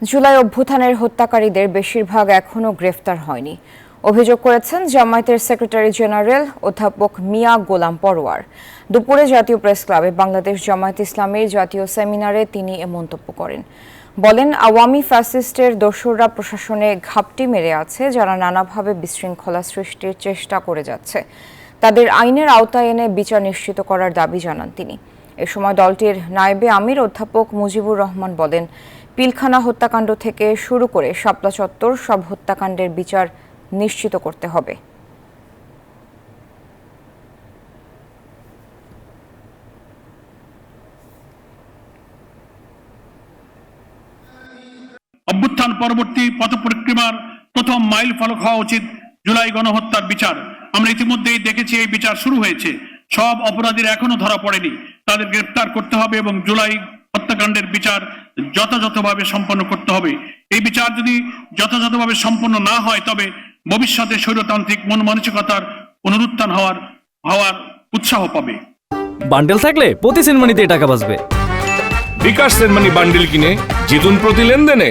জুলাই অভ্যুত্থানের হত্যাকারীদের বেশিরভাগ এখনও গ্রেফতার হয়নি। অভিযোগ করেছেন জামায়াতের সেক্রেটারি জেনারেল অধ্যাপক মিয়া গোলাম পরোয়ার। দুপুরে জাতীয় প্রেস ক্লাবে বাংলাদেশ জামায়াত ইসলামীর জাতীয় সেমিনারে তিনি এ মন্তব্য করেন। বলেন, আওয়ামী ফ্যাসিস্টের দোসররা প্রশাসনে ঘাপটি মেরে আছে, যারা নানাভাবে বিশৃঙ্খলা সৃষ্টির চেষ্টা করে যাচ্ছে। তাদের আইনের আওতায় এনে বিচার নিশ্চিত করার দাবি জানান তিনি। এ সময় দলটির নায়েবে আমির অধ্যাপক মুজিবুর রহমান বলেন, পিলখানা হত্যাকাণ্ড থেকে শুরু করে শাপলা চত্বর সব হত্যাকাণ্ডের বিচার নিশ্চিত করতে হবে। অভ্যুত্থান পরবর্তী পথ পরিক্রমার প্রথম মাইল ফলক হওয়া উচিত জুলাই গণহত্যার বিচার। আমরা ইতিমধ্যেই দেখেছি এই বিচার শুরু হয়েছে। সব অপরাধীরা এখনো ধরা পড়েনি, তাদের গ্রেফতার করতে হবে এবং জুলাই হত্যাকাণ্ডের বিচার যথাযথভাবে সম্পন্ন করতে হবে। এই বিচার যদি যথাযথভাবে সম্পন্ন না হয়, তবে ভবিষ্যতে স্বৈরতান্ত্রিক মন মানসিকতার পুনরুত্থান হওয়ার উৎসাহ পাবে। বান্ডেল থাকলে প্রতি সেনমানিতে টাকা বাঁচবে। বিকাশ সেনমানি বান্ডেল কিনে জিতুন প্রতি লেনদেনে।